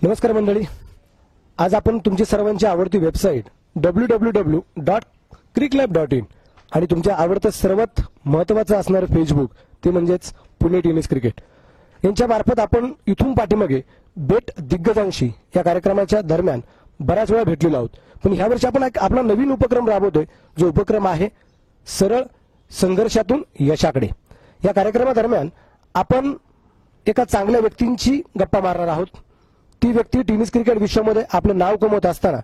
नमस्कार मंडळी, आज आपण तुमची सर्वांची आवडती वेबसाईट www.cricklife.in आणि तुमच्या आवडतं सर्वात महत्त्वाचं असणारं फेसबुक ते म्हणजेच पुणे टेनिस क्रिकेट यांच्या मार्फत आपण इथून पाठीमागे बेट दिग्गजांशी या कार्यक्रमाच्या दरम्यान बऱ्याच वेळा भेटलेलो आहोत. पण ह्या वर्षी आपण आपला नवीन उपक्रम राबवतोय, जो उपक्रम आहे सरळ संघर्षातून यशाकडे. या कार्यक्रमादरम्यान आपण एका चांगल्या व्यक्तींची गप्पा मारणार आहोत. ती व्यक्ती टेनिस क्रिकेट विश्वामध्ये आपलं नाव कमवत असताना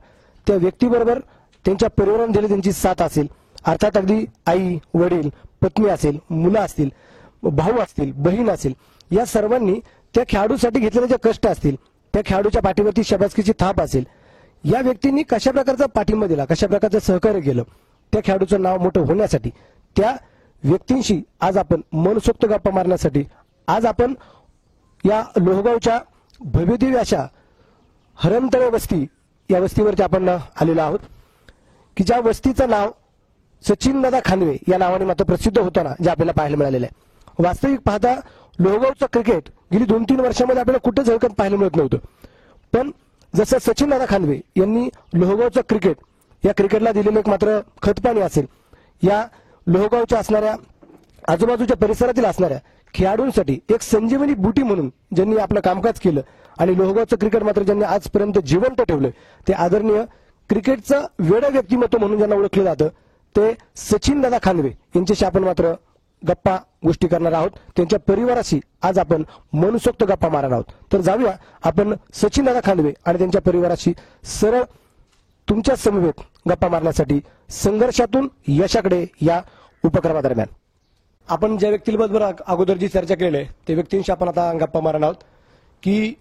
त्या व्यक्तीबरोबर त्यांच्या परिवाराने दिली त्यांची साथ असेल, अर्थात अगदी आई वडील पत्नी असेल, मुलं असतील, भाऊ असतील, बहीण असेल, या सर्वांनी त्या खेळाडूसाठी घेतलेले जे कष्ट असतील, त्या खेळाडूच्या पाठीवरती शाबासकीची थाप असेल, या व्यक्तींनी कशा प्रकारचा पाठिंबा दिला, कशा प्रकारचं सहकार्य केलं त्या खेळाडूचं नाव मोठं होण्यासाठी, त्या व्यक्तींशी आज आपण मनसोक्त गप्पा मारण्यासाठी आज आपण या लोहगावच्या भव्यदिव्य अशा हरणतळे वस्ती या वस्तीवरती आपण आलेलो आहोत की ज्या वस्तीचं नाव सचिन दादा खानवे या नावाने मात्र प्रसिद्ध होताना जे आपल्याला पाहायला मिळालेलं आहे. वास्तविक पाहता लोहगावचं क्रिकेट गेली 2-3 वर्षामध्ये आपल्याला कुठे झळकत पाहायला मिळत नव्हतं. पण जसं सचिन दादा खानवे यांनी लोहगावचं क्रिकेट या क्रिकेटला दिलेलं एक मात्र खतपाणी असेल, या लोहगावच्या असणाऱ्या आजूबाजूच्या परिसरातील असणाऱ्या खेळाडूंसाठी एक संजीवनी बुटी म्हणून ज्यांनी आपलं कामकाज केलं आणि लोहगावचं क्रिकेट मात्र ज्यांनी आजपर्यंत जिवंत ठेवलं, ते आदरणीय क्रिकेटचं वेडं व्यक्तिमत्व म्हणून ज्यांना ओळखलं जातं ते सचिन दादा खानवे यांच्याशी आपण मात्र गप्पा गोष्टी करणार आहोत. त्यांच्या परिवाराशी आज आपण मनसोक्त गप्पा मारणार आहोत. तर जाऊया आपण सचिन दादा खानवे आणि त्यांच्या परिवाराशी सरळ तुमच्या समवेत गप्पा मारण्यासाठी संघर्षातून यशाकडे या उपक्रमादरम्यान. आपण ज्या व्यक्तीबरोबर अगोदर जी चर्चा केली आहे त्या व्यक्तींशी आपण आता गप्पा मारणार आहोत की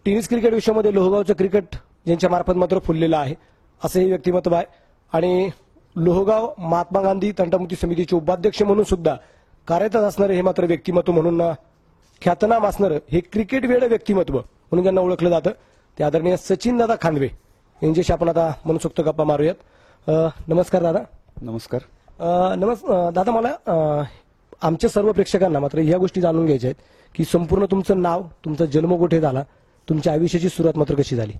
टेनिस क्रिकेट विश्वामध्ये लोहगावचं क्रिकेट ज्यांच्या मार्फत मात्र फुललेलं आहे असं हे व्यक्तिमत्व आहे. आणि लोहगाव महात्मा गांधी तंटामुक्ती समितीचे उपाध्यक्ष म्हणून सुद्धा कार्यरत असणारे हे मात्र व्यक्तिमत्व म्हणून ख्यातनाम असणारं हे क्रिकेट वेड व्यक्तिमत्व म्हणून ज्यांना ओळखलं जातं ते आदरणीय सचिन दादा खानवे यांच्याशी आपण आता मनसोक्त गप्पा मारूयात. नमस्कार दादा. नमस्कार. दादा, मला आमच्या सर्व प्रेक्षकांना मात्र या गोष्टी जाणून घ्यायच्या आहेत की संपूर्ण तुमचं नाव, तुमचा जन्म कुठे झाला, तुमच्या आयुष्याची सुरुवात मात्र कशी झाली.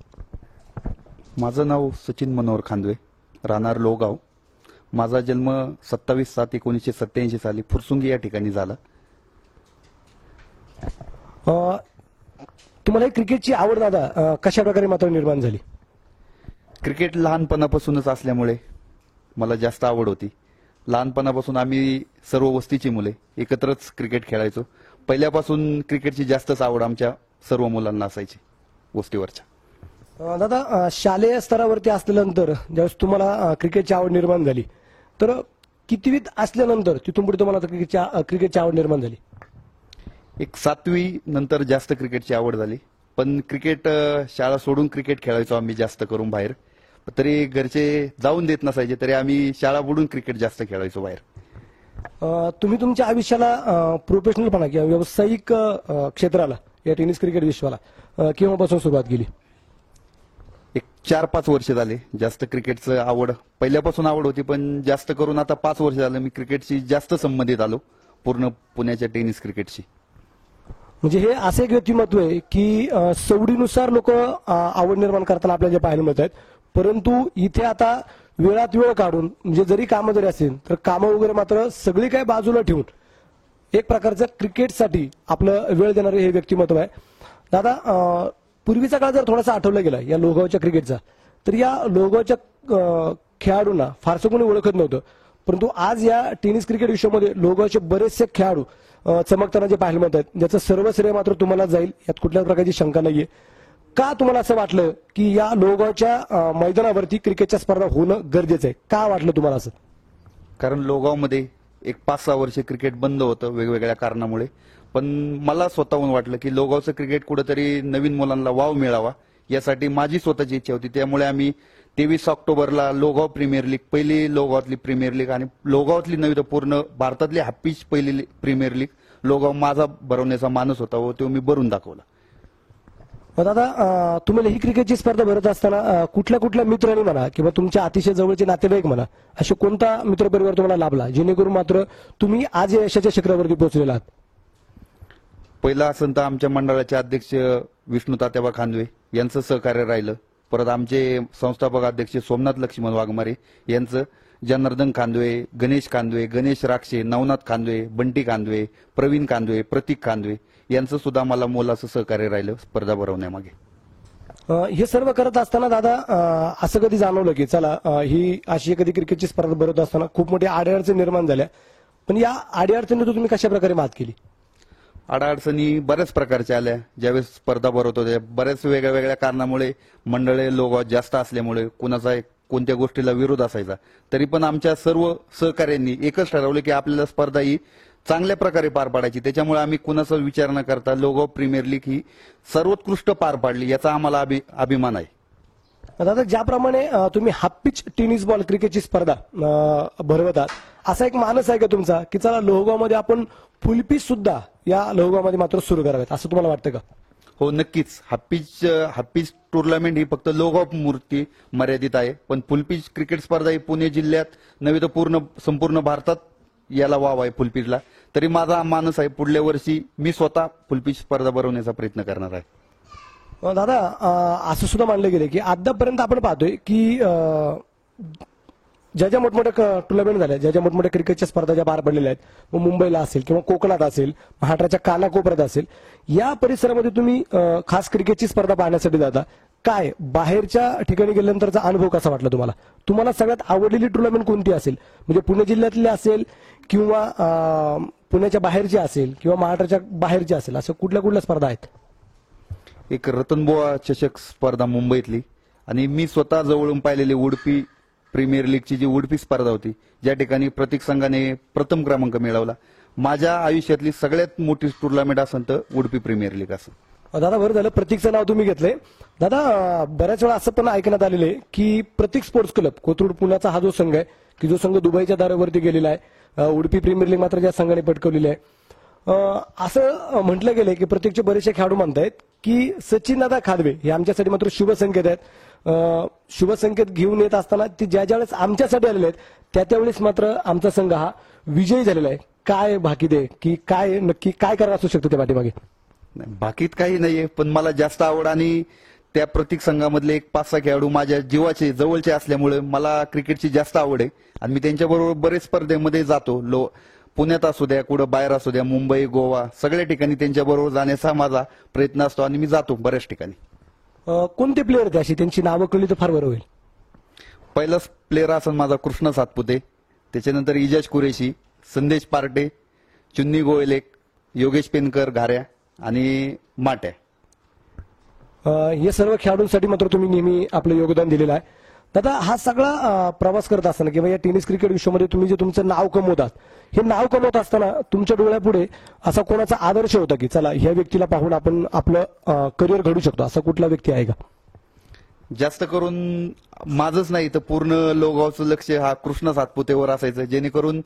माझं नाव सचिन मनोहर खानवे, राहणार लोहगाव. माझा जन्म 27/7/1987 साली फुरसुंगी या ठिकाणी झाला. तुम्हाला क्रिकेटची आवड दादा कशा प्रकारे मात्र निर्माण झाली. क्रिकेट लहानपणापासूनच असल्यामुळे मला जास्त आवड होती. लहानपणापासून आम्ही सर्व वस्तीची मुले एकत्रच क्रिकेट खेळायचो. पहिल्यापासून क्रिकेटची जास्तच आवड आमच्या सर्व मुलांना असायची वस्तीवरच्या. दादा, शालेय स्तरावरती असल्यानंतर ज्यावेळेस तुम्हाला क्रिकेटची आवड निर्माण झाली तर कितवीत असल्यानंतर तिथून पुढे तुम्हाला क्रिकेटची आवड निर्माण झाली. एक 7वी नंतर जास्त क्रिकेटची आवड झाली. पण क्रिकेट शाळा सोडून क्रिकेट खेळायचो आम्ही जास्त करून बाहेर. तरी घरचे जाऊन देत नसायचे तरी आम्ही शाळा बुडून क्रिकेट जास्त खेळायचो बाहेर. तुम्ही तुमच्या आयुष्याला प्रोफेशनलपणा किंवा व्यावसायिक क्षेत्राला या टेनिस क्रिकेट विश्वाला केव्हापासून सुरुवात केली. एक 4-5 वर्ष झाले. जास्त क्रिकेटचं आवड पहिल्यापासून आवड होती, पण जास्त करून आता 5 वर्ष झालं मी क्रिकेटशी जास्त संबंधित आलो, पूर्ण पुण्याच्या टेनिस क्रिकेटशी. म्हणजे हे असं एक व्यक्तिमत्व आहे की सवडीनुसार लोक आवड निर्माण करताना आपल्याला जे पाहायला मिळत आहेत, परंतु इथे आता वेळात वेळ काढून म्हणजे जरी कामं जरी असेल तर कामं वगैरे मात्र सगळी काय बाजूला ठेवून एक प्रकारचं क्रिकेटसाठी आपलं वेळ देणारे हे व्यक्तिमत्व आहे. दादा, पूर्वीचा काळ जर थोडासा आठवला गेला या लोहगावच्या क्रिकेटचा तर या लोहगावच्या खेळाडूंना फारसं कोणी ओळखत नव्हतं, परंतु आज या टेनिस क्रिकेट विश्वामध्ये लोहगावचे बरेचसे खेळाडू चमकताना जे पाहायला मिळत आहेत, ज्याचं सर्व श्रेय मात्र तुम्हाला जाईल, यात कुठल्याच प्रकारची शंका नाहीये. का तुम्हाला असं वाटलं की या लोहगावच्या मैदानावरती क्रिकेटच्या स्पर्धा होणं गरजेचं आहे, का वाटलं तुम्हाला असं. कारण लोहगावमध्ये एक 5-6 वर्ष क्रिकेट बंद होतं वेगवेगळ्या कारणामुळे. पण मला स्वतःहून वाटलं की लोहगावचं क्रिकेट कुठेतरी नवीन मुलांना वाव मिळावा, यासाठी माझी स्वतःची इच्छा होती. त्यामुळे आम्ही 23 ऑक्टोबरला लोहगाव प्रीमियर लीग, पहिली लोहगावातली प्रीमियर लीग आणि लोहगावातली नव्हे तर पूर्ण भारतातली हॅपीच पहिली प्रीमियर लीग लोहगाव माझा भरवण्याचा मानस होता व तो मी भरून दाखवला. दादा, तुम्हाला ही क्रिकेटची स्पर्धा भरत असताना कुठल्या कुठल्या मित्रांनी म्हणा किंवा तुमच्या अतिशय जवळचे नातेवाईक म्हणा असे कोणता मित्रपरिवार तुम्हाला लाभला जेणेकरून मात्र तुम्ही आज या यशाच्या शिखरावरती पोहोचलेला आहात. पहिला असं तर आमच्या मंडळाचे अध्यक्ष विष्णू तात्याबा खानवे यांचं सहकार्य राहिलं. परत आमचे संस्थापक अध्यक्ष सोमनाथ लक्ष्मण वाघमारे यांचं, जनार्दन कांदवे, गणेश कांदवे, गणेश राक्षे, नवनाथ कांदवे, बंटी कांदवे, प्रवीण कांदवे, प्रतीक कांदवे यांचं सुद्धा मला मोलाचं सहकार्य राहिलं स्पर्धा भरवण्यामागे. हे सर्व करत असताना दादा असं कधी जाणवलं की चला ही अशी कधी क्रिकेटची स्पर्धा भरवत असताना खूप मोठी अडचणी निर्माण झाल्या, पण या अडचणीतून तुम्ही कशा प्रकारे मात केली? अडचणी बऱ्याच प्रकारच्या आल्या. ज्यावेळेस स्पर्धा भरवत होत्या बऱ्याच वेगळ्या वेगळ्या कारणामुळे, मंडळे लोक जास्त असल्यामुळे, कुणाचा कोणत्या गोष्टीला विरोध असायचा, तरी पण आमच्या सर्व सहकार्यांनी एकच ठरवलं की आपल्याला स्पर्धा ही चांगल्या प्रकारे पार पाडायची. त्याच्यामुळे आम्ही कुणाचा विचार न करता लोगाव प्रीमियर लीग ही सर्वोत्कृष्ट पार पाडली, याचा आम्हाला अभिमान आहे. दादा ज्याप्रमाणे तुम्ही हाफ पिच टेनिस बॉल क्रिकेटची स्पर्धा भरवतात, असा एक मानस आहे का तुमचा की चला लोहगावमध्ये आपण फुलपीच सुद्धा या लोहगावमध्ये मात्र सुरू करावेत, असं तुम्हाला वाटतं का? हो, नक्कीच. हाफपीच टुर्नामेंट ही फक्त लोगाव मूर्ती मर्यादित आहे, पण फुलपीच क्रिकेट स्पर्धा ही पुणे जिल्ह्यात नव्हे तर संपूर्ण भारतात याला वाव आहे फुलपीचला. तरी माझा मानस आहे पुढल्या वर्षी मी स्वतः फुलपीच स्पर्धा भरवण्याचा प्रयत्न करणार आहे. दादा असं सुद्धा मानलं गेलं की आतापर्यंत आपण पाहतोय की ज्या ज्या मोठमोठ्या टुर्नामेंट झाल्या, ज्या ज्या मोठमोठ्या क्रिकेटच्या स्पर्धा ज्या पार पडलेल्या आहेत, मग मुंबईला असेल किंवा कोकणात असेल, महाराष्ट्राच्या कानाकोपऱ्यात असेल, या परिसरामध्ये तुम्ही खास क्रिकेटची स्पर्धा पाहण्यासाठी जाता. काय बाहेरच्या ठिकाणी गेल्यानंतरचा अनुभव कसा वाटला तुम्हाला? तुम्हाला सगळ्यात आवडलेली टुर्नामेंट कोणती असेल? म्हणजे पुणे जिल्ह्यातली असेल किंवा पुण्याच्या बाहेरची असेल किंवा महाराष्ट्राच्या बाहेरची असेल, असं कुठल्या कुठल्या स्पर्धा आहेत? एक रतनबुवा चषक स्पर्धा मुंबईतली, आणि मी स्वतः जवळून पाहिलेली उडपी प्रीमियर लीगची जी उडपी स्पर्धा होती, ज्या ठिकाणी प्रत्येक संघाने प्रथम क्रमांक मिळवला. माझ्या आयुष्यातली सगळ्यात मोठी टुर्नामेंट असेल तर उडपी प्रीमियर लीग असं. दादा बरं झालं प्रतीकचं नाव तुम्ही घेतलंय. दादा बऱ्याच वेळा असं पण ऐकण्यात आलेलं आहे की प्रतीक स्पोर्ट्स क्लब कोथरूड पुण्याचा हा जो संघ आहे की जो संघ दुबईच्या दारावरती गेलेला आहे, उडपी प्रीमियर लीग मात्र ज्या संघाने पटकवलेली आहे, असं म्हटलं गेलंय की प्रत्येकचे बरेचसे खेळाडू म्हणतायत की सचिनदादा खादवे हे आमच्यासाठी मात्र शुभ संकेत आहेत. शुभ संकेत घेऊन येत असताना ते ज्या ज्यावेळेस आमच्यासाठी आलेले आहेत त्या त्यावेळेस मात्र आमचा संघ हा विजयी झालेला आहे. काय बाकी दे की काय नक्की काय कारण असू शकतं त्या पाठीमागे? बाकीत काही नाहीये, पण मला जास्त आवड आणि त्या प्रत्येक संघामधले एक 5-6 खेळाडू माझ्या जीवाचे जवळचे असल्यामुळे मला क्रिकेटची जास्त आवड आहे, आणि मी त्यांच्याबरोबर बरेच स्पर्धेमध्ये जातो. पुण्यात असू द्या, कुठं बाहेर असू द्या, मुंबई, गोवा, सगळ्या ठिकाणी त्यांच्याबरोबर जाण्याचा माझा प्रयत्न असतो आणि मी जातो बऱ्याच ठिकाणी. कोणते प्लेअर आहेत अशी, त्यांची नावं कळली तर फार बरं होईल. पहिलाच प्लेअर असेल माझा कृष्ण सातपुते, त्याच्यानंतर इजाज कुरेशी, संदेश पार्टे, चुन्नी गोयलेक, योगेश पेनकर घाऱ्या आणि माट्या. हे सर्व खेळाडूंसाठी मात्र तुम्ही नेहमी आपलं योगदान दिलेलं आहे. दादा हा सगळा प्रवास करत असताना किंवा या टेनिस क्रिकेट विश्वामध्ये तुम्ही जे तुमचं नाव कमवतात, हे नाव कमवत असताना तुमच्या डोळ्यापुढे असा कोणाचा आदर्श होता की चला ह्या व्यक्तीला पाहून आपण आपलं करिअर घडू शकतो, असा कुठला व्यक्ती आहे का? जास्त करून माझंच नाही तर पूर्ण लोगावचं लक्ष हा कृष्ण सातपुतेवर असायचं, जेणेकरून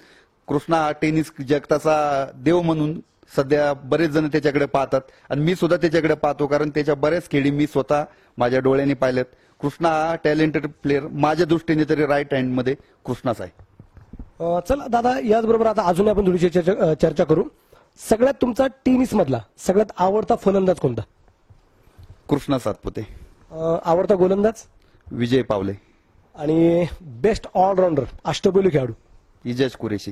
कृष्णा हा टेनिस जगताचा देव म्हणून सध्या बरेच जण त्याच्याकडे पाहतात, आणि मी सुद्धा त्याच्याकडे पाहतो, कारण त्याच्या बऱ्याच खेळी मी स्वतः माझ्या डोळ्याने पाहिल्यात. कृष्णा हा टॅलेंटेड प्लेअर माझ्या दृष्टीने तरी राईट हँड मध्ये कृष्णाच आहे. चला दादा याचबरोबर आता अजून आपण थोडीशी चर्चा करू. सगळ्यात तुमचा टेनिस मधला सगळ्यात आवडता फलंदाज कोणता? कृष्णा सातपुते. आवडता गोलंदाज? विजय पावले. आणि बेस्ट ऑलराऊंडर अष्टपैलू खेळाडू? इजाज कुरेशी.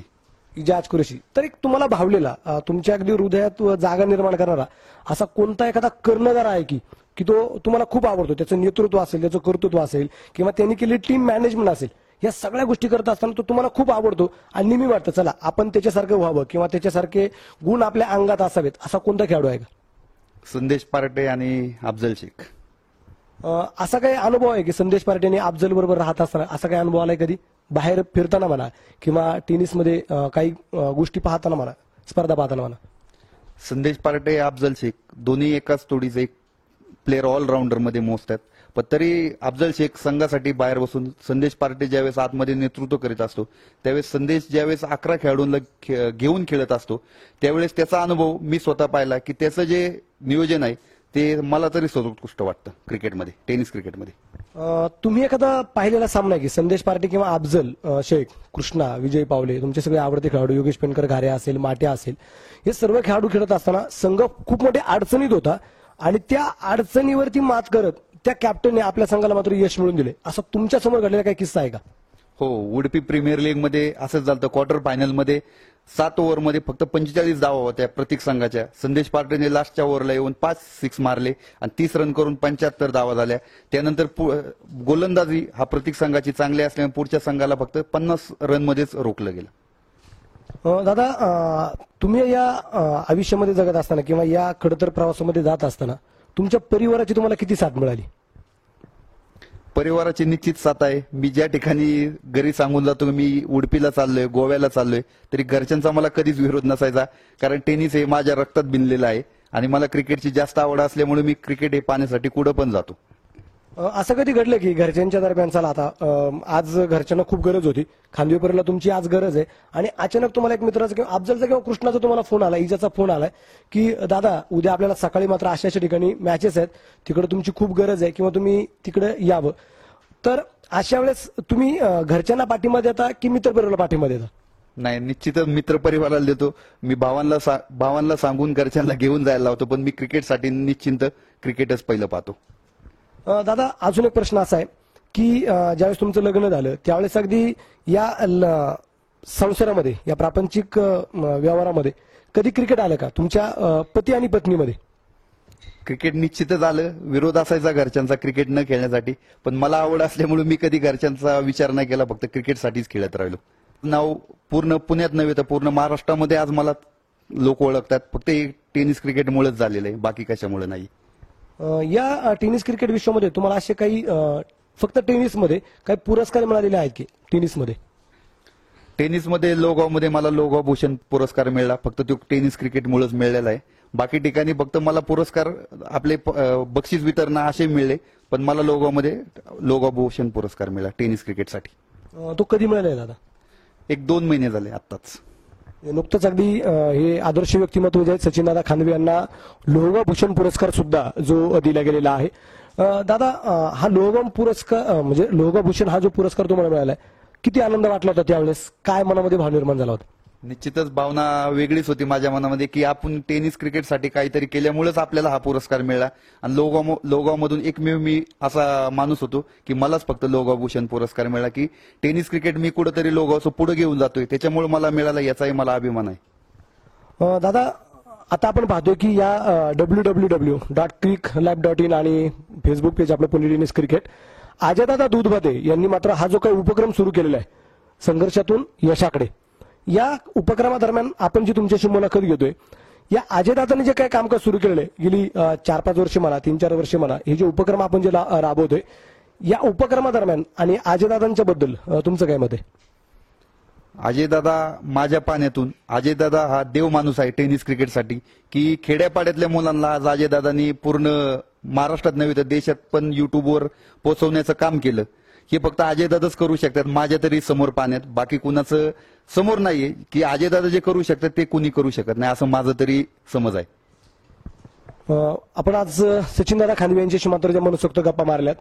इजाज कुरेशी. तर एक तुम्हाला भावलेला तुमच्या अगदी हृदयात जागा निर्माण करणारा असा कोणता एखादा कर्णधार आहे की तो तुम्हाला खूप आवडतो, त्याचं नेतृत्व असेल, त्याचं कर्तृत्व असेल किंवा त्यांनी केलेली टीम मॅनेजमेंट असेल, या सगळ्या गोष्टी करत असताना तो तुम्हाला खूप आवडतो आणि नेहमी वाटतं चला आपण त्याच्यासारखं व्हावं किंवा त्याच्यासारखे गुण आपल्या अंगात असावेत, असा कोणता खेळाडू आहे का? संदेश पार्टे आणि अफजल शेख. असा काही अनुभव आहे की संदेश पार्टे आणि अफजल बरोबर राहत असताना असा काही अनुभव आलाय कधी? बाहेर फिरताना म्हणा किंवा टेनिसमध्ये काही गोष्टी पाहताना म्हणा, स्पर्धा पाहताना म्हणा. संदेश पार्टे, अफजल शेख दोन्ही एकाच तोडीचे एक प्लेअर ऑलराऊंडर मध्ये मोजतात, पण तरी अफजल शेख संघासाठी बाहेर बसून संदेश पार्टे ज्यावेळेस आतमध्ये नेतृत्व करीत असतो त्यावेळेस संदेश ज्यावेळेस 11 खेळाडूंना घेऊन खेळत असतो त्यावेळेस त्याचा अनुभव मी स्वतः पाहिला की त्याचं जे नियोजन आहे ते मला तरी सर्वोत्कृष्ट वाटतं क्रिकेटमध्ये, टेनिस क्रिकेटमध्ये. तुम्ही एखादा पाहिलेला सामना की संदेश पार्टे किंवा अफजल शेख, कृष्णा, विजय पावले, तुमचे सगळे आवडते खेळाडू, योगेश पेनकर घारे असेल, माट्या असेल, हे सर्व खेळाडू खेळत असताना संघ खूप मोठ्या अडचणीत होता आणि त्या अडचणीवरती मात करत त्या कॅप्टनने आपल्या संघाला मात्र यश मिळवून दिले. असा तुमच्या समोर घडलेला काही किस्सा आहे का? हो, उडपी प्रीमियर लीग मध्ये असंच झालं. क्वार्टर फायनल मध्ये 7 ओव्हरमध्ये फक्त 45 धावा होत्या प्रत्येक संघाच्या. संदेश पार्टीने लास्टच्या ओव्हरला येऊन 5 सिक्स मारले आणि 30 रन करून 75 धावा झाल्या. त्यानंतर गोलंदाजी हा प्रत्येक संघाची चांगली असल्यामुळे पुढच्या संघाला फक्त 50 रन मध्येच रोखलं गेलं. दादा, तुम्ही या आयुष्यामध्ये जगत असताना किंवा या खडतर प्रवासामध्ये जात असताना तुमच्या परिवाराची तुम्हाला किती साथ मिळाली? परिवाराची निश्चित साथ आहे. मी ज्या ठिकाणी घरी सांगून जातो मी उडपीला चाललोय, गोव्याला चाललोय, तरी घरच्यांचा मला कधीच विरोध नसायचा. कारण टेनिस हे माझ्या रक्तात भिनलेलं आहे आणि मला क्रिकेटची जास्त आवड असल्यामुळे मी क्रिकेट हे पाहण्यासाठी कुठं पण जातो. असं कधी घडलं की घरच्यांच्या दरम्यान चला आता आज घरच्यांना खूप गरज होती, खांदवेपर्यंत तुमची आज गरज आहे, आणि अचानक तुम्हाला एक मित्राचा किंवा अफजलचा किंवा कृष्णाचा तुम्हाला फोन आला, इजाचा फोन आलाय की दादा उद्या आपल्याला सकाळी मात्र अशा ठिकाणी मॅचेस आहेत, तिकडे तुमची खूप गरज आहे किंवा तुम्ही तिकडे यावं, तर अशा वेळेस तुम्ही घरच्यांना पाठिंबा देता की मित्रपरिवाराला पाठिंबा देता? नाही, निश्चितच मित्र परिवाराला देतो. मी भावांना सांगून घरच्यांना घेऊन जायला लावतो, पण मी क्रिकेटसाठी निश्चिंत क्रिकेटच पहिलं पाहतो. दादा, अजून एक प्रश्न असा आहे की ज्यावेळेस तुमचं लग्न झालं त्यावेळेस अगदी या संसारामध्ये, या प्रापंचिक व्यवहारामध्ये कधी क्रिकेट आलं का तुमच्या पती आणि पत्नीमध्ये? क्रिकेट निश्चितच आलं. विरोध असायचा घरच्यांचा क्रिकेट न खेळण्यासाठी, पण मला आवड असल्यामुळे मी कधी घरच्यांचा विचार नाही केला, फक्त क्रिकेटसाठीच खेळत राहिलो. नाव पूर्ण पुण्यात नव्हे तर पूर्ण महाराष्ट्रामध्ये आज मला लोक ओळखतात. फक्त टेनिस क्रिकेटमुळेच झालेलं आहे, बाकी कशामुळे नाही. या टेनिस क्रिकेट विश्वामध्ये तुम्हाला असे काही फक्त टेनिसमध्ये काही पुरस्कार मिळालेले आहेत की? टेनिसमध्ये लोगावमध्ये मला लोगाव भूषण पुरस्कार मिळाला, फक्त तो टेनिस क्रिकेटमुळेच मिळालेला आहे. बाकी ठिकाणी फक्त मला पुरस्कार आपले बक्षीस वितरण असे मिळले, पण मला लोगावमध्ये लोगाव भूषण पुरस्कार मिळाला टेनिस क्रिकेटसाठी. तो कधी मिळाला दादा? 1-2 महिने झाले आत्ताच. नुकतंच अगदी हे आदर्श व्यक्तिमत्व जे आहेत सचिनदादा खांदवे यांना लोहगाव भूषण पुरस्कार सुद्धा जो दिला गेलेला आहे. दादा, हा लोहगाव पुरस्कार म्हणजे लोहगाव भूषण हा जो पुरस्कार तुम्हाला मिळालाय, किती आनंद वाटला होता त्यावेळेस? काय मनामध्ये भाव निर्माण झाला होता? निश्चितच भावना वेगळीच होती माझ्या मनामध्ये की आपण टेनिस क्रिकेटसाठी काहीतरी केल्यामुळेच आपल्याला हा पुरस्कार मिळाला. आणि लोगावमधून एकमेव मी असा माणूस होतो की मलाच फक्त लोगाव भूषण पुरस्कार मिळाला, की टेनिस क्रिकेट मी कुठेतरी लोगावचं पुढे घेऊन जातोय, त्याच्यामुळे मला मिळाला, याचाही मला अभिमान आहे. दादा, आता आपण पाहतोय की या www.cricklife.in आणि फेसबुक पेज आपलं पुणे टेनिस क्रिकेट, अजयदादा दूधभाते यांनी मात्र हा जो काही उपक्रम सुरू केलेला आहे संघर्षातून यशाकडे, या उपक्रमादरम्यान आपण जी तुमच्याशी मुलाखत घेतोय, या अजयदादांनी जे काही कामकाज सुरू केलेलं आहे गेली 4-5 वर्ष म्हणा, 3-4 वर्ष म्हणा, हे जे उपक्रम आपण जे राबवतोय, या उपक्रमादरम्यान आणि अजयदादांच्या बद्दल तुमचं काय मत आहे? अजयदादा माझ्या पाण्यातून, अजयदादा हा देव माणूस आहे टेनिस क्रिकेटसाठी, की खेड्यापाड्यातल्या मुलांना आज अजयदादांनी पूर्ण महाराष्ट्रात नव्हे तर देशात पण युट्यूबवर पोहोचवण्याचं काम केलं. हे फक्त अजयदादाच करू शकतात माझ्या तरी समोर पाण्यात, बाकी कुणाचं समोर नाहीये की अजयदादा जे करू शकतात ते कुणी करू शकत नाही, असं माझं तरी समज आहे. आपण आज सचिनदादा खांदवे यांच्याशी मात्र ज्या मनसोक्त गप्पा मारल्यात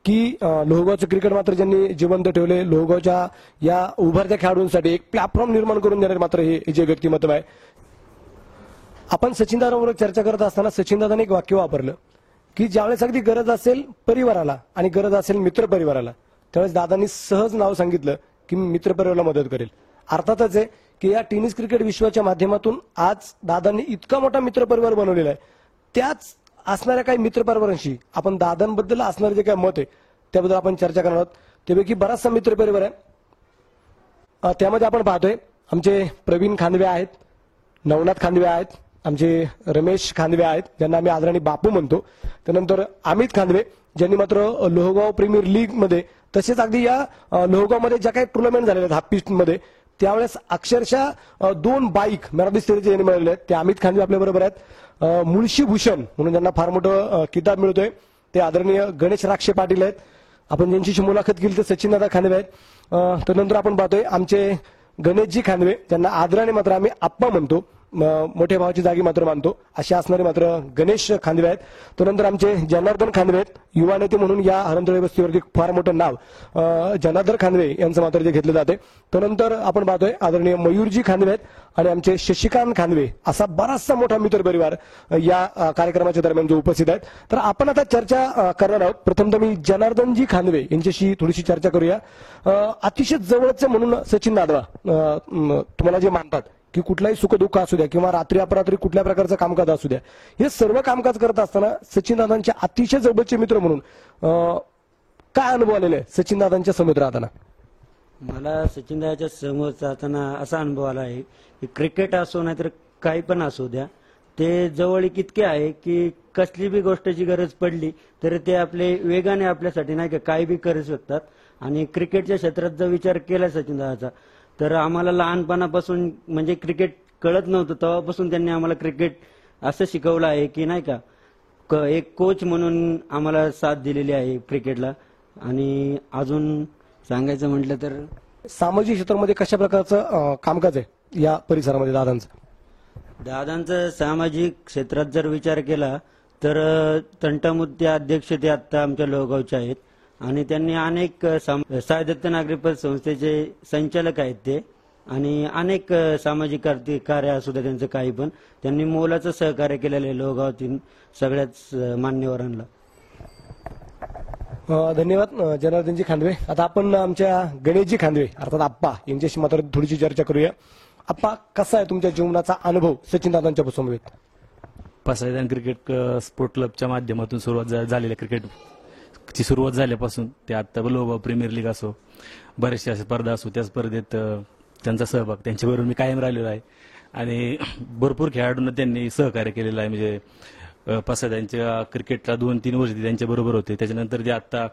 की लोहगावचं क्रिकेट मात्र ज्यांनी जिवंत ठेवले, लोहगावच्या या उभरत्या खेळाडूंसाठी एक प्लॅटफॉर्म निर्माण करून देणारे मात्र हे जे व्यक्तिमत्व आहे. आपण सचिनदादाबरोबर चर्चा करत असताना सचिनदादांनी एक वाक्य वापरलं की ज्यावेळेस अगदी गरज असेल परिवाराला आणि गरज असेल मित्र परिवाराला, त्यावेळेस दादांनी सहज नाव सांगितलं की मी मित्र परिवाराला मदत करेल. अर्थातच आहे की या टेनिस क्रिकेट विश्वाच्या माध्यमातून आज दादांनी इतका मोठा मित्र परिवार बनवलेला आहे, त्याच असणाऱ्या काही मित्र परिवारांशी आपण दादांबद्दल असणारे जे काही मत आहे त्याबद्दल आपण चर्चा करणार आहोत. त्यापैकी बराचसा मित्र परिवार आहे, त्यामध्ये आपण पाहतोय आमचे प्रवीण खांदवे आहेत, नवनाथ खांदवे आहेत, आमचे रमेश खांदवे आहेत ज्यांना आम्ही आदराने बापू म्हणतो, त्यानंतर अमित खांदवे ज्यांनी मात्र लोहगाव प्रीमियर लीग मध्ये तसेच अगदी या लोहगावमध्ये ज्या काही टुर्नामेंट झालेल्या आहेत हाफ पिच मध्ये त्यावेळेस अक्षरशः 2 bike man of the series यांनी मिळवले आहेत. ते अमित खांदवे आपल्या बरोबर आहेत. मुळशी भूषण म्हणून ज्यांना फार मोठं किताब मिळतोय ते आदरणीय गणेश राक्षे पाटील आहेत. आपण ज्यांची मुलाखत केली ते सचिनदादा खांदवे आहेत. त्यानंतर आपण पाहतोय आमचे गणेशजी खांदवे ज्यांना आदराने मात्र आम्ही आप्पा म्हणतो, मोठ्या भावाची जागी मात्र मानतो असे असणारे मात्र गणेश खांदवे आहेत. त्यानंतर आमचे जनार्दन खांदवे आहेत, युवा नेते म्हणून या हरणतळे वस्तीवरती फार मोठं नाव जनार्दन खांदवे यांचं मात्र जे घेतलं जाते. त्यानंतर आपण पाहतोय आदरणीय मयूरजी खांदवे आहेत आणि आमचे शशिकांत खांदवे असा बराचसा मोठा मित्र परिवार या कार्यक्रमाच्या दरम्यान जो उपस्थित आहेत. तर आपण आता चर्चा करणार आहोत. प्रथमतः मी जनार्दनजी खांदवे यांच्याशी थोडीशी चर्चा करूया. अतिशय जवळचे म्हणून सचिन दादा तुम्हाला जे मानतात की कुठलाही सुखदुःख असू द्या किंवा रात्री अपरात्री कुठल्या प्रकारचं कामकाज असू द्या, हे सर्व कामकाज करत असताना सचिनदादांचे अतिशय जवळचे मित्र म्हणून काय अनुभव आलेले आहे सचिनदादांच्या समोर राहताना? मला सचिनदादाच्या समोर जाताना असा अनुभव आला आहे की क्रिकेट असो नाहीतर काही पण असू द्या, ते जवळीक इतके आहे की कसली बी गोष्टीची गरज पडली तर ते आपले वेगाने आपल्यासाठी नाही का काही बी करू शकतात. आणि क्रिकेटच्या क्षेत्रात जर विचार केला सचिनदादाचा तर आम्हाला लहानपणापासून म्हणजे क्रिकेट कळत नव्हतं तेव्हापासून त्यांनी आम्हाला क्रिकेट असं शिकवलं आहे की नाही का एक कोच म्हणून आम्हाला साथ दिलेली आहे क्रिकेटला. आणि अजून सांगायचं म्हटलं तर सामाजिक क्षेत्रामध्ये कशा प्रकारचं कामकाज आहे या परिसरामध्ये दादांचं सामाजिक क्षेत्रात जर विचार केला तर तंटामुक्ती अध्यक्ष ते आता आमच्या लोहगावचे आहेत आणि त्यांनी अनेक सायदत्त नागरी संस्थेचे संचालक आहेत ते. आणि अनेक सामाजिक कार्य असू द्या त्यांचं काही पण त्यांनी मोलाचं सहकार्य केलेलं आहे लोहगावातील सगळ्याच मान्यवरांना. धन्यवाद जनार्दनजी खांदवे. आता आपण आमच्या गणेशजी खांदवे अर्थात आप्पा यांच्याशी मात्र थोडीशी चर्चा करूया. आप्पा, कसा आहे तुमच्या जीवनाचा अनुभव सचिनदादांच्या समवेत? पसायदान क्रिकेट स्पोर्ट क्लबच्या माध्यमातून सुरुवात झालेल्या क्रिकेटची सुरुवात झाल्यापासून ते आता लोहगाव प्रीमियर लीग असो बऱ्याचशा स्पर्धा असो त्या स्पर्धेत त्यांचा सहभाग त्यांच्याबरोबर मी कायम राहिलेला आहे आणि भरपूर खेळाडूंना त्यांनी सहकार्य केलेलं आहे. म्हणजे पसायदांच्या क्रिकेटला 2-3 वर्ष त्यांच्याबरोबर होते. त्याच्यानंतर ते आता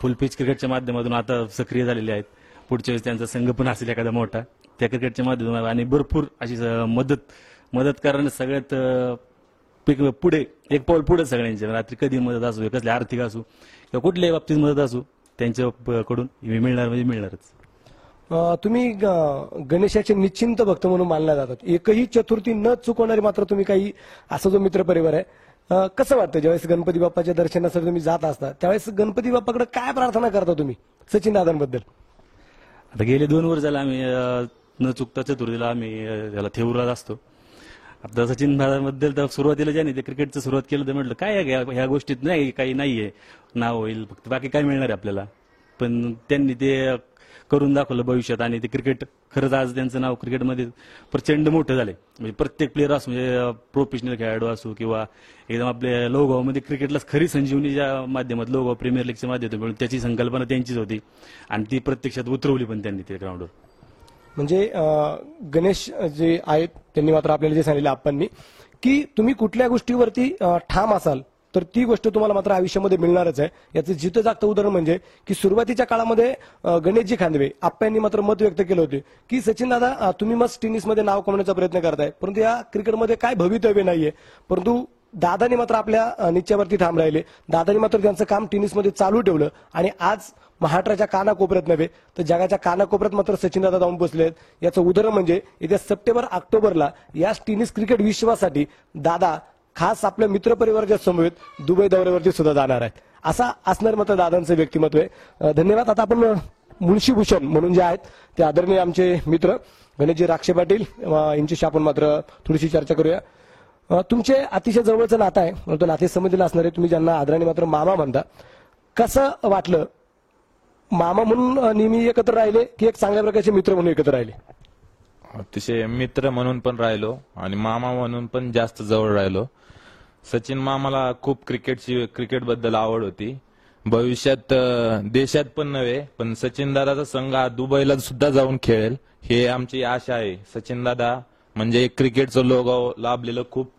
फुल पिच क्रिकेटच्या माध्यमातून आता सक्रिय झालेले आहेत. पुढच्या वेळेस त्यांचा संघ पण असेल एखादा मोठा त्या क्रिकेटच्या माध्यमातून आणि भरपूर अशी मदत करणं सगळ्यात पुढे एक पाऊल पुढे सगळ्यांच्या. रात्री कधी मदत असू कसली आर्थिक असू किंवा कुठल्याही बाबतीत मदत असू त्यांच्याकडून मिळणार म्हणजे मिळणारच. तुम्ही गणेशाचे निश्चिंत भक्त म्हणून मानल्या जातात. एकही चतुर्थी न चुकवणारे मात्र तुम्ही काही असा जो मित्र परिवार आहे. कसं वाटतं ज्यावेळेस गणपती बाप्पाच्या दर्शनासाठी तुम्ही जात असता त्यावेळेस गणपती बाप्पाकडे काय प्रार्थना करता तुम्ही सचिन दादांबद्दल? आता गेले 2 वर्ष झाले आम्ही न चुकता चतुर्थीला आम्ही त्याला थेऊरात असतो. आता सचिन दादांबद्दल तर सुरुवातीला ज्याने ते क्रिकेटचं सुरुवात केलं तर म्हटलं काय ह्या गोष्टीत नाही काही नाहीये, नाव होईल फक्त बाकी काय मिळणार आहे आपल्याला. पण त्यांनी ते करून दाखवलं भविष्यात आणि ते क्रिकेट खरंच आज त्यांचं नाव क्रिकेटमध्ये प्रचंड मोठं झालंय. म्हणजे प्रत्येक प्लेअर असो म्हणजे प्रोफेशनल खेळाडू असो किंवा एकदम आपल्या लोहगावमध्ये क्रिकेटला खरी संजीवनीच्या माध्यमात लोहगाव प्रीमियर लीगच्या माध्यमातून त्याची संकल्पना त्यांचीच होती आणि ती प्रत्यक्षात उतरवली पण त्यांनी त्या ग्राउंडवर. म्हणजे गणेश जे आहेत त्यांनी मात्र आपल्याला जे सांगितलं आप्पांनी की तुम्ही कुठल्या गोष्टीवरती ठाम असाल तर ती गोष्ट तुम्हाला मात्र आयुष्यामध्ये मिळणारच आहे. याचं जिथं जागतं उदाहरण म्हणजे की सुरुवातीच्या काळामध्ये गणेशजी खांदवे आप्पांनी मात्र मत व्यक्त केलं होते की सचिन दादा तुम्ही मस्त टेनिसमध्ये नाव कमवण्याचा प्रयत्न करताय परंतु या क्रिकेटमध्ये काय भवितव्य नाहीये. परंतु दादानी मात्र आपल्या निश्चयावरती ठाम राहिले. दादानी मात्र त्यांचं काम टेनिसमध्ये चालू ठेवलं आणि आज महाराष्ट्राच्या कानाकोपऱ्यात नव्हे तर जगाच्या कानाकोपऱ्यात मात्र सचिनदादा जाऊन बसलेत. याचं उदाहरण म्हणजे येत्या सप्टेंबर-ऑक्टोबरला या टेनिस क्रिकेट विश्वासाठी दादा खास आपल्या मित्रपरिवाराच्या समवेत दुबई दौऱ्यावरती सुद्धा जाणार आहेत. असा असणार मात्र दादांचं व्यक्तिमत्व आहे. धन्यवाद. आता आपण मुळशीभूषण म्हणून जे आहेत ते आदरणीय आमचे मित्र गणेशजी राक्षे पाटील यांच्याशी आपण मात्र थोडीशी चर्चा करूया. तुमचे अतिशय जवळचं नातं आहे परंतु नाते संबंधीला असणारे तुम्ही ज्यांना आदराने मात्र मामा म्हणता, कसं वाटलं मामा म्हणून नेहमी एकत्र राहिले की एक चांगल्या प्रकारचे मित्र म्हणून एकत्र राहिले? अतिशय मित्र म्हणून पण राहिलो आणि मामा म्हणून पण जास्त जवळ राहिलो. सचिन मामाला खूप क्रिकेट बद्दल आवड होती. भविष्यात देशात पण नव्हे पण सचिन दादाचा संघ दुबईला सुद्धा जाऊन खेळेल हे आमची आशा आहे. सचिन दादा म्हणजे एक क्रिकेटचं लोहगाव लाभलेलं खूप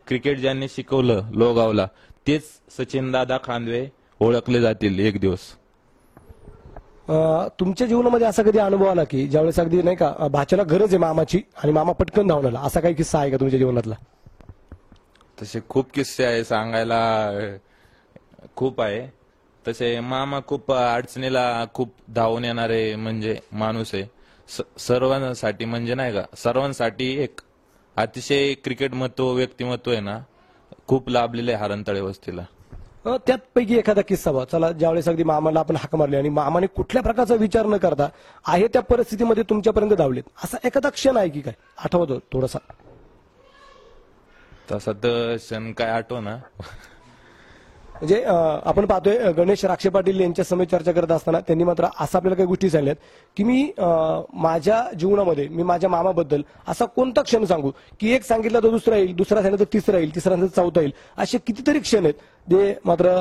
क्रिकेट ज्यांनी शिकवलं लोहगावला तेच सचिन दादा खांदवे ओळखले जातील एक दिवस. तुमच्या जीवनामध्ये असा कधी अनुभव आला की ज्यावेळेस अगदी नाही का भाच्याला गरज आहे मामाची आणि मामा पटकन धावून आला, असा काही किस्सा आहे का तुमच्या जीवनातला? तसे खूप किस्से आहे सांगायला खूप आहे. तसे मामा खूप अडचणीला खूप धावून येणारे म्हणजे माणूस आहे. सर्वांसाठी म्हणजे नाही का सर्वांसाठी एक अतिशय क्रिकेट व्यक्तिमत्व आहे ना, खूप लाभलेलं आहे हरणतळे वस्तीला. त्यापैकी एखादा किस्सा बा, चला ज्यावेळेस अगदी मामाला आपण हाक मारली आणि मामाने कुठल्या प्रकारचा विचार न करता आहे त्या परिस्थितीमध्ये तुमच्यापर्यंत धावलेत, असा एखादा क्षण आहे की काय, आठवतो थोडासा? तसा तर क्षण काय आठव ना. म्हणजे आपण पाहतोय गणेश राक्षे पाटील यांच्या समोर चर्चा करत असताना त्यांनी मात्र असं आपल्याला काही गोष्टी सांगल्यात की मी माझ्या जीवनामध्ये मी माझ्या मामाबद्दल असा कोणता क्षण सांगू की एक सांगितला तर दुसरा येईल, दुसरा सांगितलं तर तिसरा येईल, तिसरा सांगितलं तर चौथा येईल, असे कितीतरी क्षण आहेत जे मात्र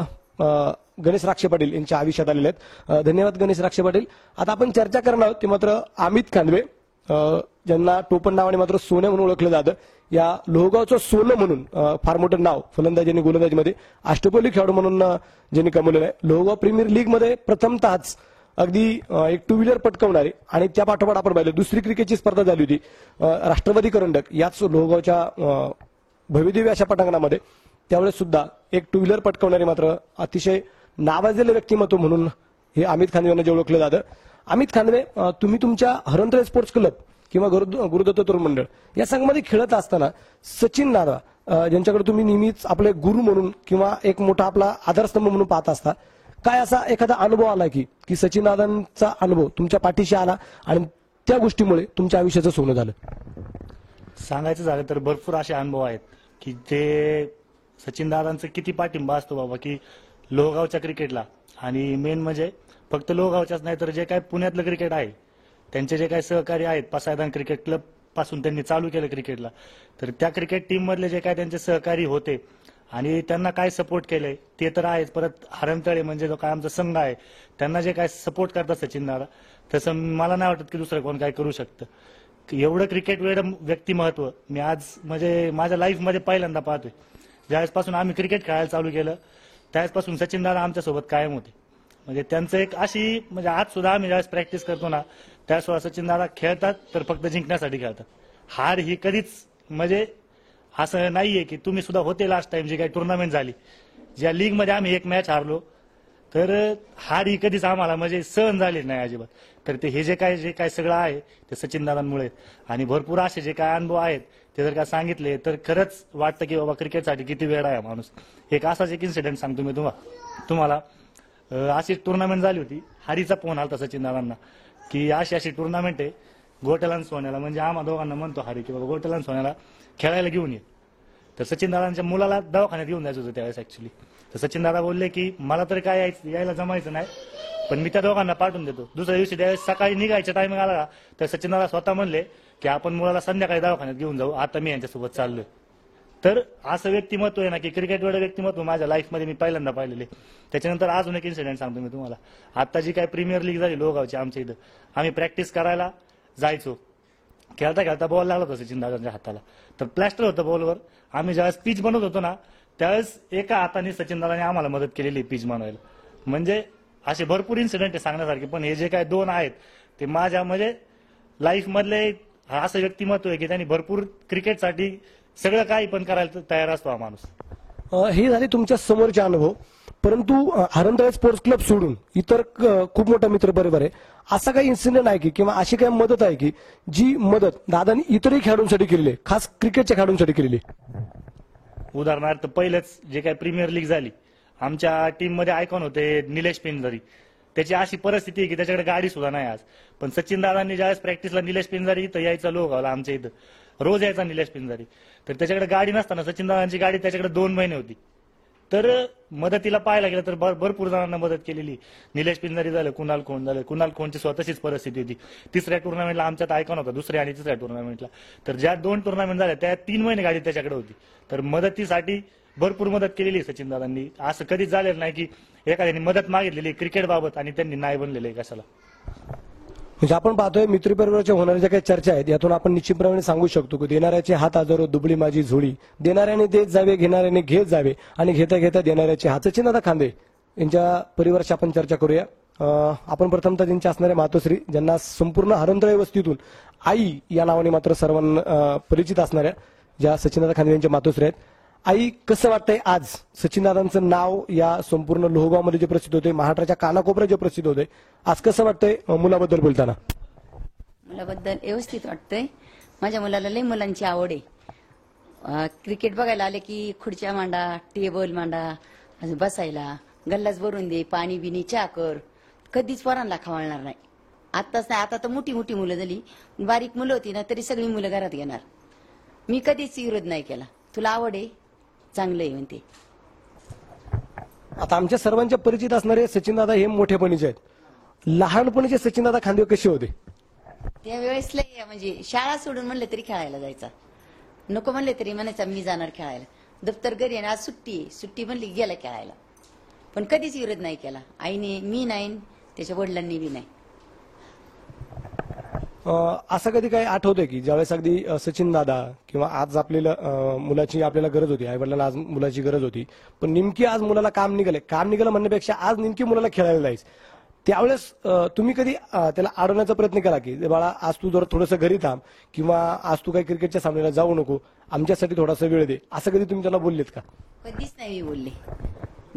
गणेश राक्षे पाटील यांच्या आयुष्यात आलेले आहेत. धन्यवाद गणेश राक्षे पाटील. आता आपण चर्चा करणार आहोत ते मात्र अमित खांदवे, ज्यांना टोपण नावाने मात्र सोन्या म्हणून ओळखलं जातं. या लोहगावचं सोनं म्हणून फार मोठं नाव फलंदाजी आणि गोलंदाजीमध्ये अष्टपैलू खेळाडू म्हणून ज्यांनी कमवलेलं आहे. लोहगाव प्रीमियर लीग मध्ये प्रथमतःच अगदी एक टू व्हीलर पटकवणारे आणि त्या पाठोपाठ आपण पाहिलं दुसरी क्रिकेटची स्पर्धा झाली होती राष्ट्रवादी करंडक याच लोहगावच्या भव्यदिव्य अशा पटांगणामध्ये. त्यावेळेस सुद्धा एक टू व्हीलर पटकवणारे मात्र अतिशय नावाजलेलं व्यक्तिमत्व म्हणून हे अमित खांदवे यांना जे ओळखलं जातं. अमित खांदवे, तुम्ही तुमच्या हरणतळे स्पोर्ट्स क्लब किंवा गुरुदत्त तरुण मंडळ या संघामध्ये खेळत असताना सचिन दादा ज्यांच्याकडे तुम्ही नेहमीच आपले गुरु म्हणून किंवा एक मोठा आपला आधारस्तंभ म्हणून पाहत असता, काय असा एखादा अनुभव आला की सचिन दादांचा अनुभव तुमच्या पाठीशी आला आणि त्या गोष्टीमुळे तुमच्या आयुष्याचं सोनं झालं? सांगायचं झालं तर भरपूर असे अनुभव आहेत की ते सचिन दादांचं किती पाठिंबा असतो बाबा की लोहगावच्या क्रिकेटला. आणि मेन म्हणजे फक्त लोहगावच्याच नाही तर जे काय पुण्यातलं क्रिकेट आहे त्यांचे जे काही सहकारी आहेत, पसायदान क्रिकेट क्लब पासून त्यांनी चालू केलं क्रिकेटला, तर त्या क्रिकेट टीम मधले जे काय त्यांचे सहकारी होते आणि त्यांना काय सपोर्ट केलंय ते तर आहेच. परत हरणतळे म्हणजे जो काय आमचा संघ आहे त्यांना जे काय सपोर्ट करतात सचिन दादा, तसं मला नाही वाटत की दुसरं कोण काय करू शकतं. एवढं क्रिकेट व्यक्तिमत्व मी आज म्हणजे माझ्या लाईफमध्ये पहिल्यांदा पाहतोय. ज्यावेळेसपासून आम्ही क्रिकेट खेळायला चालू केलं त्यावेळेसपासून सचिन दादा आमच्यासोबत कायम होते. म्हणजे त्यांचं एक अशी म्हणजे आज सुद्धा आम्ही ज्यावेळेस प्रॅक्टिस करतो ना त्यावेळेस सचिन दादा खेळतात तर फक्त जिंकण्यासाठी खेळतात. हार ही कधीच म्हणजे असं नाहीये की तुम्ही सुद्धा होते लास्ट टाइम जी काही टुर्नामेंट झाली ज्या लीग मध्ये आम्ही एक मॅच हारलो तर हार ही कधीच आम्हाला म्हणजे सहन झाली नाही अजिबात. तर ते हे जे काय सगळं आहे ते सचिन दादांमुळे. आणि भरपूर असे जे काय अनुभव आहेत ते जर का सांगितले तर खरंच वाटतं की बाबा क्रिकेटसाठी किती वेळ आहे माणूस. एक असाच एक इन्सिडेंट सांगतो मी तुम्हाला. अशी टुर्नामेंट झाली होती, हरीचा फोन आला सचिन दादांना की अशी टुर्नामेंट आहे गोट्याला सोन्याला, म्हणजे आम्हा दोघांना म्हणतो हरी की बाबा गोट्याला सोन्याला खेळायला घेऊन ये. तर सचिन दादांच्या मुलाला दवाखान्यात घेऊन जायचं होतं त्यावेळेस ऍक्च्युली. तर सचिन दादा बोलले की मला तर काय यायला जमायचं नाही पण मी त्या दोघांना पाठवून देतो. दुसऱ्या दिवशी त्यावेळेस सकाळी निघायच्या टायमिंग आला तर सचिन दादा स्वतः म्हणले की आपण मुलाला संध्याकाळी दवाखान्यात घेऊन जाऊ, आता मी यांच्यासोबत चाललोय. तर असं व्यक्तिमत्व आहे ना की क्रिकेट वेळ व्यक्तिमत्व माझ्या लाईफमध्ये मी पहिल्यांदा पाहिलेले. त्याच्यानंतर अजून एक इन्सिडेंट सांगतो मी तुम्हाला. आता जी काय प्रीमियर लीग झाली लोहगावची आमच्या इथं, आम्ही प्रॅक्टिस करायला जायचो. खेळता खेळता बॉल लागला होता सचिन दादांच्या हाताला, तर प्लॅस्टर होतं बॉलवर. आम्ही ज्यावेळेस पिच बनवत होतो ना त्यावेळेस एका हाताने सचिन दादाने आम्हाला मदत केलेली पिच बनवायला. म्हणजे असे भरपूर इन्सिडेंट आहे सांगण्यासारखे, पण हे जे काय दोन आहेत ते माझ्या म्हणजे लाईफ मधले असं व्यक्तिमत्व आहे की त्यांनी भरपूर क्रिकेटसाठी सगळं काही पण करायला तयार असतो हा माणूस. हे झाले तुमच्या समोरचे अनुभव, परंतु हरणतळे स्पोर्ट्स क्लब सोडून इतर खूप मोठा मित्र बरोबर आहे असा काही इन्सिडेंट आहे की किंवा अशी काही मदत आहे की जी मदत दादानी इतरही खेळाडूंसाठी केलेली आहे, खास क्रिकेटच्या खेळाडूंसाठी केलेली आहे? उदाहरणार्थ पहिलेच जे काही प्रीमियर लीग झाली आमच्या टीम मध्ये आयकॉन होते निलेश पिंजारी. त्याची अशी परिस्थिती आहे की त्याच्याकडे गाडी सुद्धा नाही आज, पण सचिन दादांनी ज्यावेळेस प्रॅक्टिसला निलेश पिंजारी इथं यायचा लोहगावला आमच्या इथं रोज यायचा निलेश पिंजारी, तर त्याच्याकडे गाडी नसताना सचिन दादांची गाडी त्याच्याकडे 2 महिने होती. तर मदतीला पाहायला गेलं तर भरपूर जणांना मदत केलेली. निलेश पिंजारी झालं, कुणाल खोंड झालं. कुणाल खोंडची स्वतःचीच परिस्थिती होती. तिसऱ्या टुर्नामेंटला आमच्यात आयकॉन होता, दुसऱ्या आणि तिसऱ्या टुर्नामेंटला. तर ज्या 2 टुर्नामेंट झाल्या त्या 3 महिने गाडी त्याच्याकडे होती. तर मदतीसाठी भरपूर मदत केलेली सचिन दादांनी. असं कधीच झालेलं नाही की एखाद्याने मदत मागितलेली क्रिकेट बाबत आणि त्यांनी नाही बनलेले कशाला. म्हणजे आपण पाहतोय मित्रपरिवाराच्या होणाऱ्या ज्या काही चर्चा आहेत यातून आपण निश्चितपणे सांगू शकतो की देणाऱ्याचे हात हजारो दुबळी माझी झोळी, देणाऱ्याने देत जावे घेणाऱ्याने घेत जावे आणि घेता घेता देणाऱ्याचे हात. सचिनदादा खांदे यांच्या परिवाराची आपण चर्चा करूया. आपण प्रथमतः त्यांच्या असणाऱ्या मातोश्री ज्यांना संपूर्ण हरणतळे वस्तीतून आई या नावाने मात्र सर्वांना परिचित असणाऱ्या ज्या सचिनदादा खांदे यांच्या मातोश्री आहेत. आई, कसं वाटतंय आज सचिनदादांचं नाव या संपूर्ण लोहगावमध्ये जे प्रसिद्ध होते, महाराष्ट्राच्या कानाकोपऱ्यात जे प्रसिद्ध होते, आज कसं वाटतंय मुलाबद्दल बोलताना? मुलाबद्दल व्यवस्थित वाटतंय. माझ्या मुलाला लई मुलांची आवड आहे. क्रिकेट बघायला आले की खुर्च्या मांडा, टेबल मांडा, अजून बसायला गल्लाच भरून दे, पाणी बिनी चहा कर. कधीच पोरांना खवळणार नाही. आत्ताच नाही, आता तर मोठी मोठी मुलं झाली. बारीक मुलं होती ना तरी सगळी मुलं घरात घेणार. मी कधीच विरोध नाही केला. तुला आवड आहे, चांगलं आहे म्हणते. आता आमच्या सर्वांच्या परिचित असणारे सचिनदादा हे मोठेपणीचे आहेत. लहानपणीचे सचिनदादा खांदे कसे होते? त्यावेळेस लय म्हणजे शाळा सोडून म्हणले तरी खेळायला जायचा. नको म्हणले तरी म्हणायचा मी जाणार खेळायला. दप्तर घरी आहे, आज सुट्टी आहे, सुट्टी म्हणली गेला खेळायला. पण कधीच विरोध नाही केला. आईने मी नाही, त्याच्या वडिलांनी बी नाही. असं कधी काही आठवतंय की ज्यावेळेस अगदी सचिन दादा किंवा आज आपल्याला मुलाची आपल्याला गरज होती, आई वडिलांना आज मुलाची गरज होती, पण नेमकी आज मुलाला काम निघालं म्हणण्यापेक्षा आज नेमकी मुलाला खेळायला जायचं, त्यावेळेस तुम्ही कधी त्याला अडवण्याचा प्रयत्न केला की बाळा आज तू जर थोडंसं घरी थांब किंवा आज तू काही क्रिकेटच्या सामन्याला जाऊ नको, आमच्यासाठी थोडासा वेळ दे, असं कधी तुम्ही त्याला बोललेत का? कधीच नाही मी बोलले.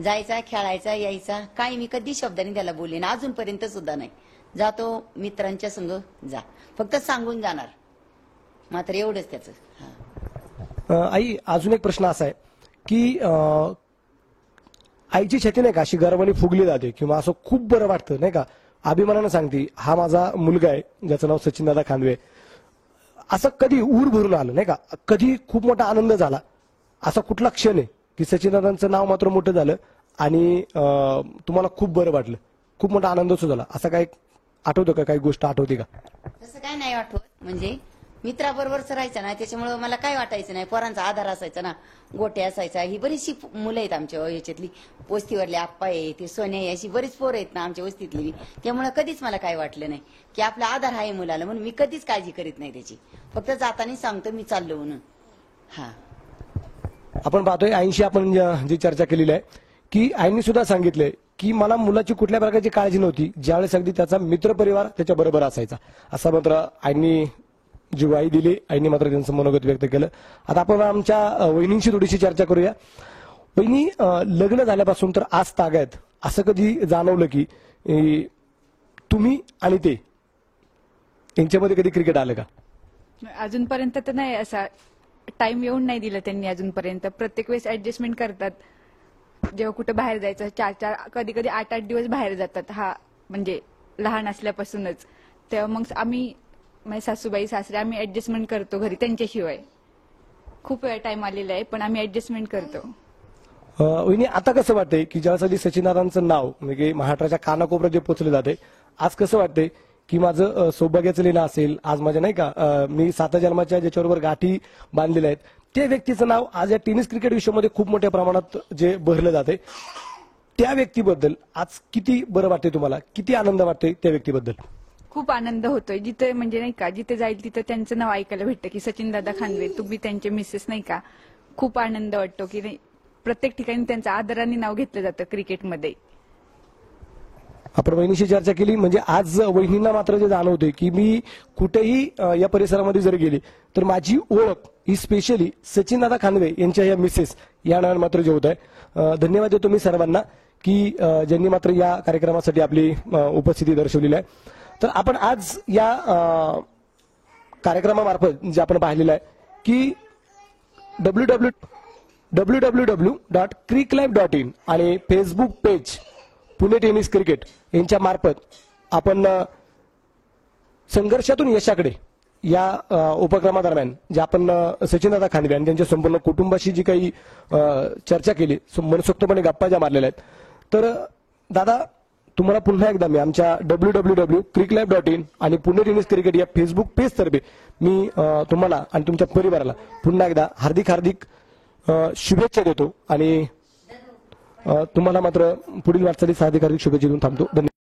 जायचा, खेळायचा, यायचा, काही मी कधी शब्दाने त्याला बोलले ना, अजूनपर्यंत सुद्धा नाही. जातो मित्रांच्या संग जा, फक्त सांगून जाणार, मात्र एवढंच त्याचं. आई, अजून एक प्रश्न असा आहे की आईची छाती नाही का अशी गर्वाने फुगली जाते किंवा असं खूप बरं वाटतं नाही का, अभिमानानं सांगते हा माझा मुलगा आहे ज्याचं नाव सचिनदादा खांदवे, असं कधी ऊर भरून आलं नाही का, कधी खूप मोठा आनंद झाला, असा कुठला क्षण आहे की सचिनदादांचं नाव मात्र मोठं झालं आणि तुम्हाला खूप बरं वाटलं, खूप मोठा आनंद सुद्धा झाला, असं काय आठवतं का, काही गोष्ट आठवते का? तसं काय नाही आठवत. म्हणजे मित्राबरोबरच राहायचं ना, त्याच्यामुळे मला काय वाटायचं नाही. पोरांचा आधार असायचा ना, गोटे असायचा. ही बरीचशी मुलं आहेत आमच्या याच्यातली, वस्तीवरले आप्पा आहे, ते सोन्या आहे, अशी बरीच पोरं आहेत ना आमच्या वस्तीतली. त्यामुळे कधीच मला काय वाटलं नाही की आपला आधार आहे मुलाला, म्हणून मी कधीच काळजी करीत नाही त्याची. फक्त जाताना सांगतो मी चाललो म्हणून. हा, आपण पाहतोय आईंशी आपण जी चर्चा केलेली आहे की आईंनी सुद्धा सांगितलंय की मला मुलाची कुठल्या प्रकारची काळजी नव्हती, ज्यावेळेस अगदी त्याचा मित्रपरिवार त्याच्या बरोबर असायचा, असा मात्र आईंनी जी ग्वाही दिली, आईंनी मात्र त्यांचं मनोगत व्यक्त केलं. आता आपण आमच्या वहिनींशी थोडीशी चर्चा करूया. वहिनी, लग्न झाल्यापासून तर आज तागायत, असं कधी जाणवलं की तुम्ही आणि ते यांच्यामध्ये कधी क्रिकेट आलं का? अजूनपर्यंत तर नाही, असा टाइम येऊन नाही दिला त्यांनी अजूनपर्यंत. प्रत्येक वेळेस ऍडजस्टमेंट करतात. जेव्हा कुठं बाहेर जायचं 4-4 कधी कधी 8-8 दिवस बाहेर जातात. हा म्हणजे लहान असल्यापासूनच. तेव्हा मग आम्ही माझे सासूबाई सासरे आम्ही ऍडजस्टमेंट करतो घरी त्यांच्याशिवाय. खूप वेळ टाइम आलेला आहे पण आम्ही ऍडजस्टमेंट करतो. वहिनी, आता कसं वाटतंय की ज्यासाठी सचिनदादांचं नाव म्हणजे महाराष्ट्राच्या कानाकोपऱ्यात जे पोचले जाते, आज कसं वाटतंय की माझं सौभाग्याचं लिहिलं असेल, आज माझ्या नाही का मी 7 जन्माच्या ज्याच्याबरोबर गाठी बांधलेल्या आहेत, त्या व्यक्तीचं नाव आज या टेनिस क्रिकेट विश्वामध्ये खूप मोठ्या प्रमाणात जे भरलं जाते, त्या व्यक्तीबद्दल आज किती बरं वाटतंय तुम्हाला, किती आनंद वाटतोय त्या व्यक्तीबद्दल? खूप आनंद होतोय. जिथे म्हणजे नाही का जिथे जाईल तिथे त्यांचं नाव ऐकायला भेटतं की सचिनदादा खांदवे, तुम्ही त्यांचे मिसेस नाही का. खूप आनंद वाटतो की नाही, प्रत्येक ठिकाणी त्यांचं आदराने नाव घेतलं जातं क्रिकेटमध्ये. आपण वहिनीशी चर्चा केली, म्हणजे आज वहिनींना मात्र जे जाणवते की मी कुठेही या परिसरामध्ये जर गेली तर माझी ओळख ही स्पेशली सचिनदादा खांदवे यांच्या या मिसेस या नावाने मात्र जे होत आहे. धन्यवाद देतो मी सर्वांना की ज्यांनी मात्र या कार्यक्रमासाठी आपली उपस्थिती दर्शवलेली आहे. तर आपण आज या कार्यक्रमामार्फत जे आपण पाहिलेलं आहे की www.cricklife.in आणि Facebook page Pune tennis cricket यांच्या मार्फत आपण संघर्षातून यशाकडे या उपक्रमादरम्यान जे आपण सचिनदादा खांदवे आणि त्यांच्या संपूर्ण कुटुंबाशी जी काही चर्चा केली, मनसोक्तपणे गप्पा ज्या मारलेल्या आहेत, तर दादा तुम्हाला पुन्हा एकदा मी आमच्या www.cricklife.in आणि पुणे टेनिस क्रिकेट या फेसबुक पेज तर्फे मी तुम्हाला आणि तुमच्या परिवाराला पुन्हा एकदा हार्दिक शुभेच्छा देतो आणि तुम्हाला मात्र पुढील वाटचालीस हार्दिक शुभेच्छा देऊन थांबतो. धन्यवाद.